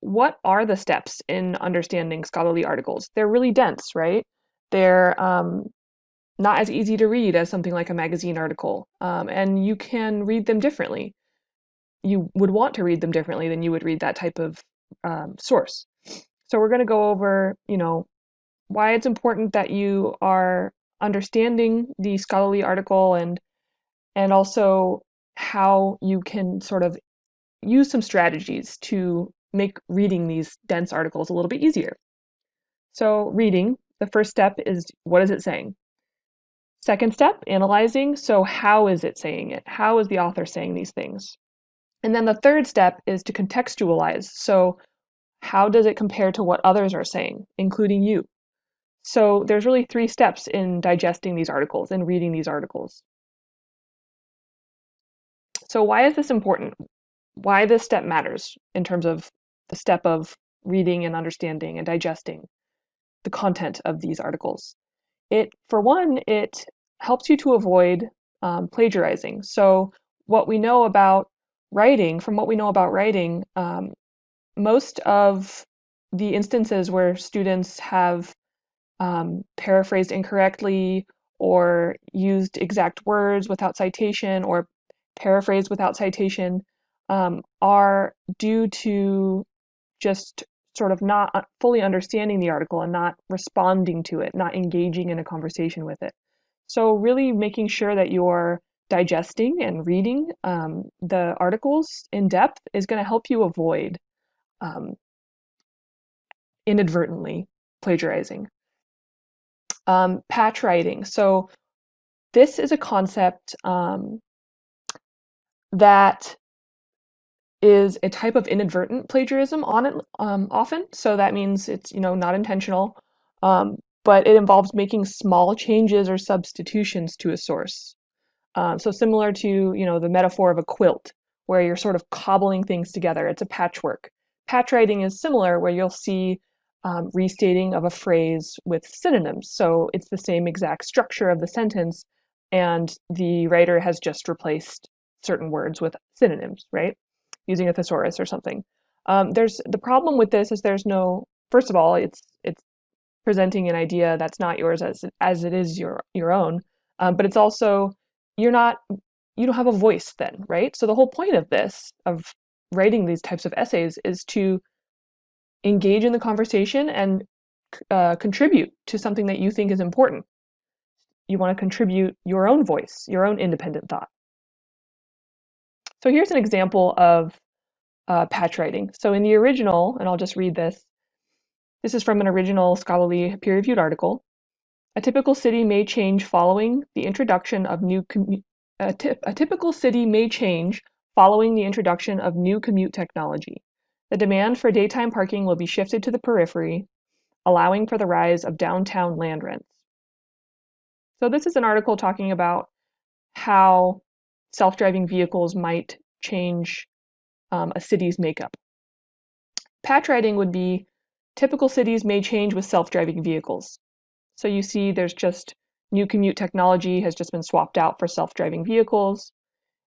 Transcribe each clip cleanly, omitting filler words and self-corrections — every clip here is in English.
what are the steps in understanding scholarly articles? They're really dense, right? They're not as easy to read as something like a magazine article, and you can read them differently. You would want to read them differently than you would read that type of source. So we're going to go over, why it's important that you are understanding the scholarly article and also how you can sort of use some strategies to make reading these dense articles a little bit easier. So reading, the first step is what is it saying? Second step, analyzing. So how is it saying it? How is the author saying these things? And then the third step is to contextualize. So how does it compare to what others are saying, including you? So there's really three steps in digesting these articles and reading these articles. So why is this important? Why this step matters in terms of the step of reading and understanding and digesting the content of these articles? For one, it helps you to avoid plagiarizing. So what we know about from what we know about writing, most of the instances where students have paraphrased incorrectly or used exact words without citation or paraphrased without citation are due to just sort of not fully understanding the article and not responding to it, not engaging in a conversation with it. So really making sure that you're digesting and reading the articles in depth is going to help you avoid um, inadvertently plagiarizing. Patch writing. So this is a concept that is a type of inadvertent plagiarism on it often. So that means it's not intentional, but it involves making small changes or substitutions to a source. So similar to the metaphor of a quilt, where you're sort of cobbling things together. It's a patchwork. Patch writing is similar, where you'll see restating of a phrase with synonyms. So it's the same exact structure of the sentence, and the writer has just replaced certain words with synonyms, right? Using a thesaurus or something. There's the problem with this is there's no. First of all, it's presenting an idea that's not yours as it is your own, but it's also you're not you don't have a voice then, right? So the whole point of this of writing these types of essays is to engage in the conversation and contribute to something that you think is important. You want to contribute your own voice, your own independent thought. So here's an example of patch writing. So in the original, and I'll just read this. This is from an original scholarly peer-reviewed article. A typical city may change following the introduction of new a typical city may change following the introduction of new commute technology. The demand for daytime parking will be shifted to the periphery, allowing for the rise of downtown land rents. So this is an article talking about how self-driving vehicles might change a city's makeup. Patch writing would be typical cities may change with self-driving vehicles. So you see there's just new commute technology has just been swapped out for self-driving vehicles.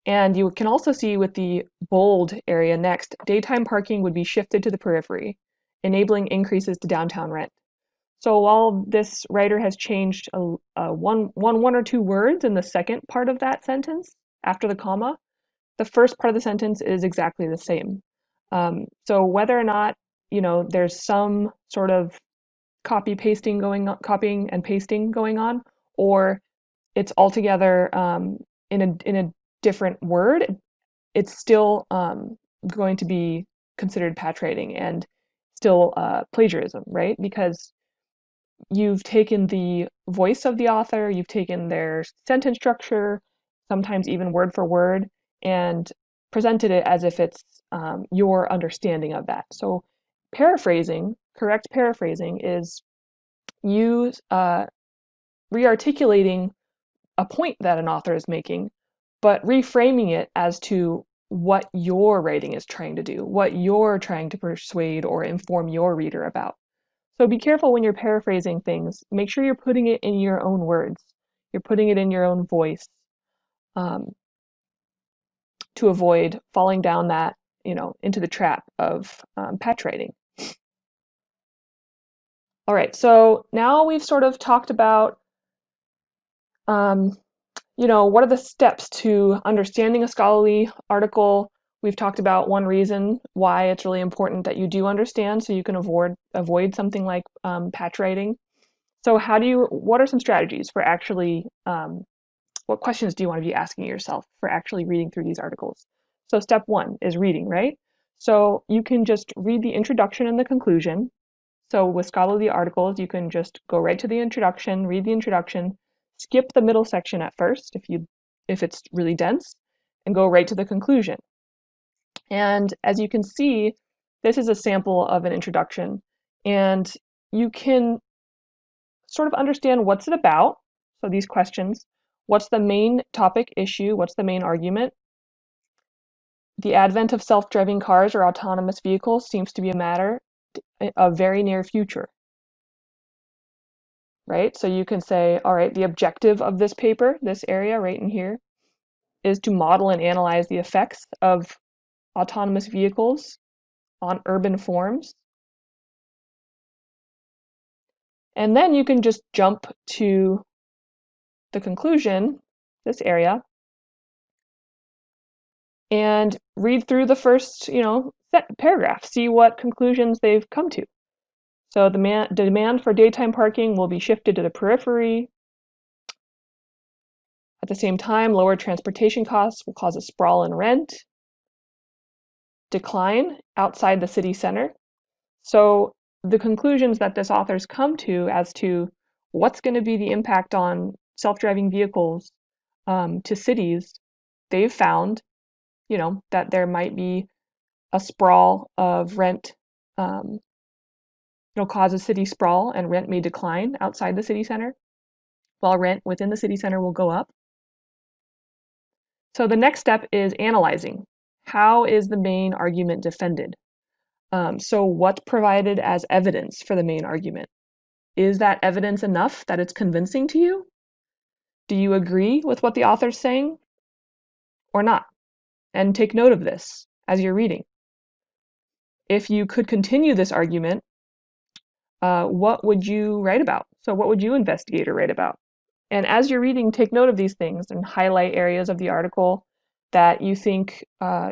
And you can also see with the bold area next, daytime parking would be shifted to the periphery, enabling increases to downtown rent. So while this writer has changed one or two words in the second part of that sentence after the comma, the first part of the sentence is exactly the same. So whether or not there's some sort of copying and pasting going on, or it's altogether in a different word, it's still going to be considered patch writing and still plagiarism, right? Because you've taken the voice of the author, you've taken their sentence structure, sometimes even word for word, and presented it as if it's your understanding of that. So paraphrasing, correct paraphrasing, is you re-articulating a point that an author is making, but reframing it as to what your writing is trying to do, what you're trying to persuade or inform your reader about. So be careful when you're paraphrasing things. Make sure you're putting it in your own words. You're putting it in your own voice, um, to avoid falling down that into the trap of patch writing. All right, so now we've sort of talked about what are the steps to understanding a scholarly article. We've talked about one reason why it's really important that you do understand so you can avoid something like patch writing. So what are some strategies for actually, what questions do you want to be asking yourself for actually reading through these articles? So step one is reading, right? So you can just read the introduction and the conclusion. So with scholarly articles, you can just go right to the introduction, read the introduction, skip the middle section at first if it's really dense, and go right to the conclusion. And as you can see, this is a sample of an introduction, and you can sort of understand what's it about. So these questions, what's the main topic issue? What's the main argument? The advent of self-driving cars or autonomous vehicles seems to be a matter of very near future. Right? So you can say, all right, the objective of this paper, this area right in here, is to model and analyze the effects of autonomous vehicles on urban forms. And then you can just jump to the conclusion, this area, and read through the first, paragraph, see what conclusions they've come to. So the demand for daytime parking will be shifted to the periphery. At the same time, lower transportation costs will cause a sprawl in rent, decline outside the city center. So the conclusions that this author's come to as to what's going to be the impact on self-driving vehicles to cities, they've found, that there might be a sprawl of rent, it'll cause a city sprawl and rent may decline outside the city center, while rent within the city center will go up. So the next step is analyzing. How is the main argument defended? So what's provided as evidence for the main argument? Is that evidence enough that it's convincing to you? Do you agree with what the author's saying or not? And take note of this as you're reading. If you could continue this argument, what would you write about? So what would you investigate or write about? And as you're reading, take note of these things and highlight areas of the article that you think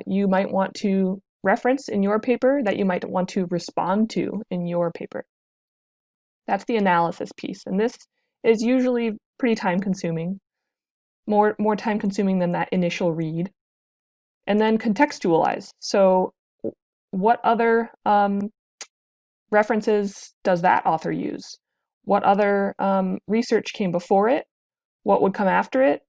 you might want to reference in your paper, that you might want to respond to in your paper. That's the analysis piece. And this is usually pretty time consuming, more time consuming than that initial read. And then contextualize. So what other references does that author use? What other research came before it? What would come after it?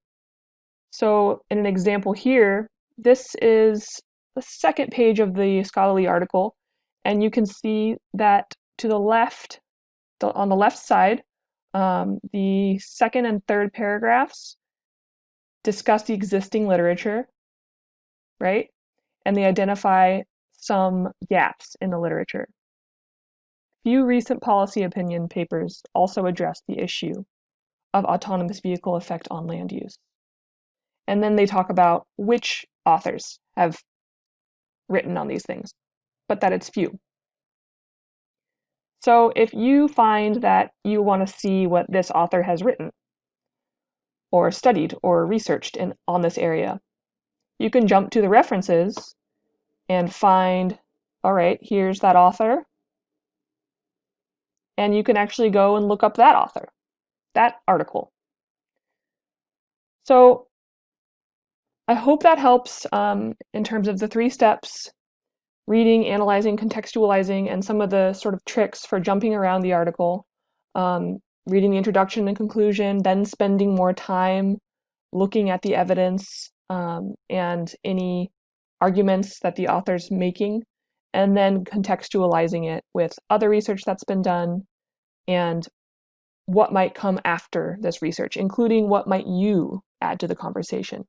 So in an example here, this is the second page of the scholarly article, and you can see that to the left, on the left side, the second and third paragraphs discuss the existing literature, right? And they identify some gaps in the literature. Few recent policy opinion papers also address the issue of autonomous vehicle effect on land use. And then they talk about which authors have written on these things, but that it's few. So if you find that you want to see what this author has written or studied or researched on this area, you can jump to the references and find, all right, here's that author. And you can actually go and look up that author, that article. So I hope that helps in terms of the 3 steps: reading, analyzing, contextualizing, and some of the sort of tricks for jumping around the article, reading the introduction and conclusion, then spending more time looking at the evidence and any arguments that the author's making, and then contextualizing it with other research that's been done and what might come after this research, including what might you add to the conversation.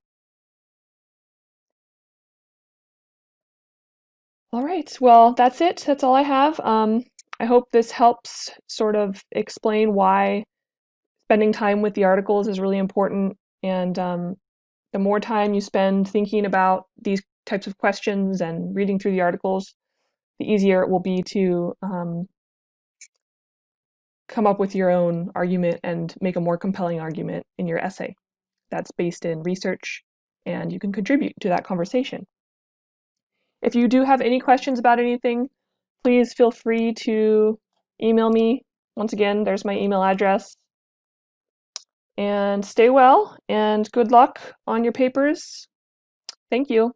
All right, well, that's it. That's all I have. I hope this helps sort of explain why spending time with the articles is really important. And the more time you spend thinking about these types of questions and reading through the articles, the easier it will be to come up with your own argument and make a more compelling argument in your essay that's based in research, and you can contribute to that conversation. If you do have any questions about anything, please feel free to email me. Once again, there's my email address. And stay well and good luck on your papers. Thank you.